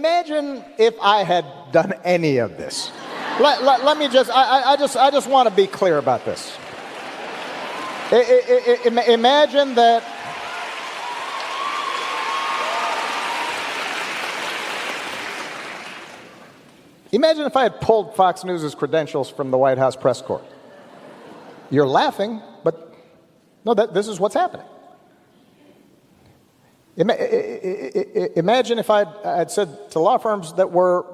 Imagine if I had done any of this. Let me just, I just want to be clear about this. Imagine that. Imagine if I had pulled Fox News' credentials from the White House press corps. You're laughing, but no, this is what's happening. Imagine if I'd said to law firms that were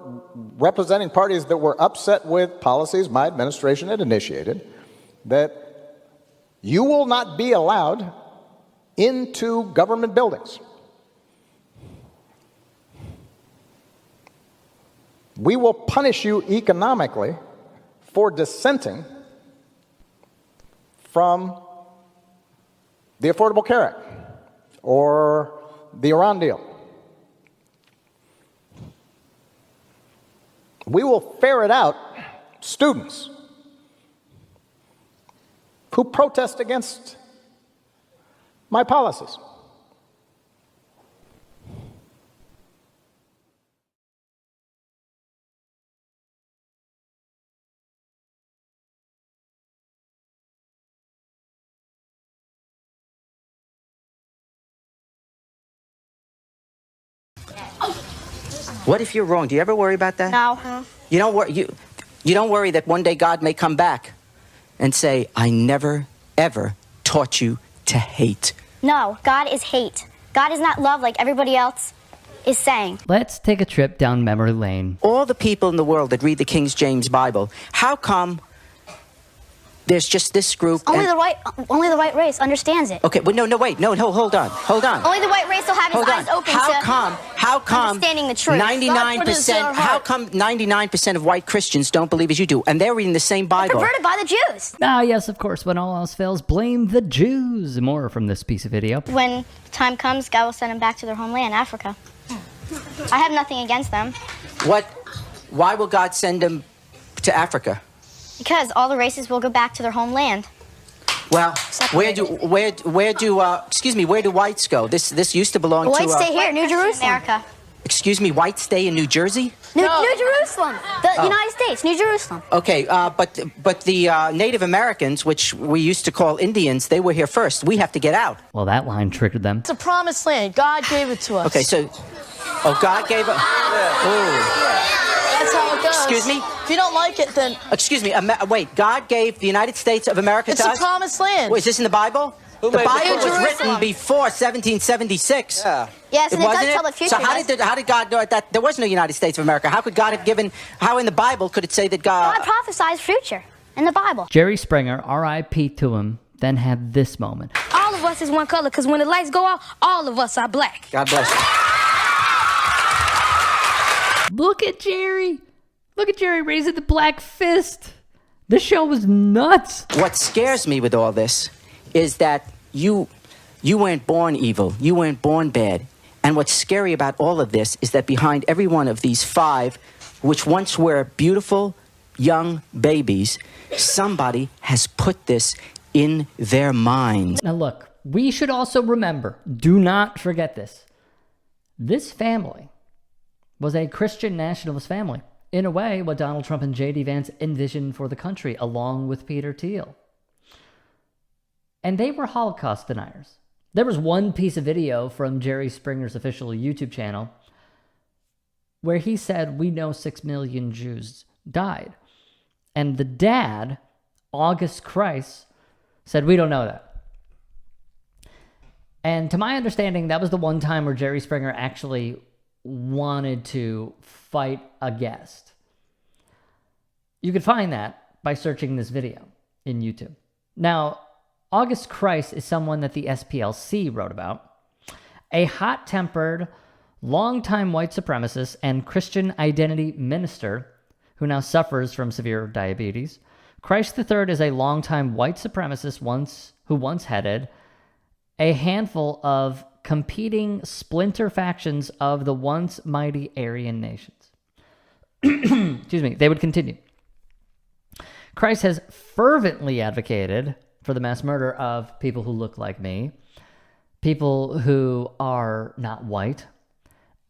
representing parties that were upset with policies my administration had initiated, that you will not be allowed into government buildings. We will punish you economically for dissenting from the Affordable Care Act or the Iran deal. We will ferret out students who protest against my policies. What if you're wrong? Do you ever worry about that? No. You don't worry that one day God may come back and say, I never, ever taught you to hate. No, God is hate. God is not love like everybody else is saying. Let's take a trip down memory lane. All the people in the world that read the King James Bible, how come there's just this group? Only the white race understands it. Okay, well, wait, hold on. Only the white race will have his eyes open How come understanding the truth. 99%, how come 99% of white Christians don't believe as you do, and they're reading the same Bible? They're perverted by the Jews. Ah, yes, of course, when all else fails, blame the Jews. More from this piece of video. When time comes, God will send them back to their homeland, Africa. I have nothing against them. Why will God send them to Africa? Because all the races will go back to their homeland. Well, where do whites go? This used to belong the to... whites stay here, New Jerusalem. America. Excuse me, whites stay in New Jersey? New Jerusalem. The United States, New Jerusalem. Okay, but the Native Americans, which we used to call Indians, they were here first. We have to get out. Well, that line triggered them. It's a promised land. God gave it to us. Okay, so... Oh, God gave it... That's how it goes. Excuse me? If you don't like it, then... Excuse me, wait, God gave the United States of America to us? It's a promised land. Wait, is this in the Bible? The Bible was written before 1776. Yeah. Yes, and it does tell the future. So how did God know that there was no United States of America? How could God have given... How in the Bible could it say that God... God prophesies future in the Bible. Jerry Springer, R.I.P. to him, then had this moment. All of us is one color, because when the lights go out, all of us are black. God bless you. Look at Jerry. Look at Jerry raising the black fist. This show was nuts. What scares me with all this is that you weren't born evil. You weren't born bad. And what's scary about all of this is that behind every one of these 5, which once were beautiful young babies, somebody has put this in their minds. Now look, we should also remember, do not forget this. This family was a Christian nationalist family. In a way, what Donald Trump and J.D. Vance envisioned for the country, along with Peter Thiel. And they were Holocaust deniers. There was one piece of video from Jerry Springer's official YouTube channel where he said, we know 6 million Jews died. And the dad, August Christ, said, we don't know that. And to my understanding, that was the one time where Jerry Springer actually wanted to fight a guest. You could find that by searching this video in YouTube. Now, August Christ is someone that the SPLC wrote about. A hot-tempered, longtime white supremacist and Christian identity minister who now suffers from severe diabetes. Christ III is a longtime white supremacist who once headed a handful of competing splinter factions of the once mighty Aryan nations. Excuse me, they would continue. Christ has fervently advocated for the mass murder of people who look like me, people who are not white,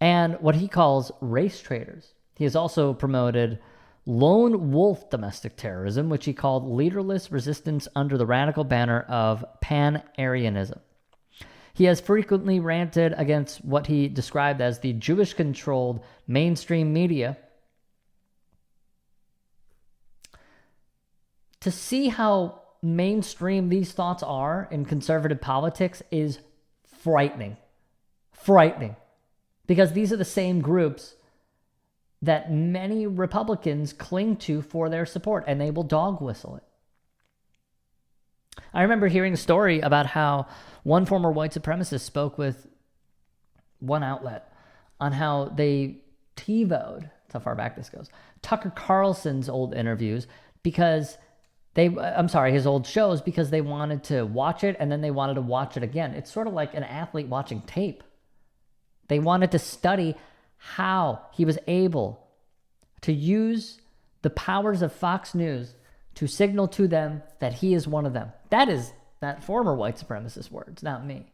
and what he calls race traitors. He has also promoted lone wolf domestic terrorism, which he called leaderless resistance under the radical banner of Pan-Aryanism. He has frequently ranted against what he described as the Jewish-controlled mainstream media. To see how mainstream these thoughts are in conservative politics is frightening. Frightening. Because these are the same groups that many Republicans cling to for their support, and they will dog whistle it. I remember hearing a story about how one former white supremacist spoke with one outlet on how they TiVo'd, that's how far back this goes, Tucker Carlson's old interviews because his old shows, because they wanted to watch it and then they wanted to watch it again. It's sort of like an athlete watching tape. They wanted to study how he was able to use the powers of Fox News to signal to them that he is one of them. That is that former white supremacist words, not me.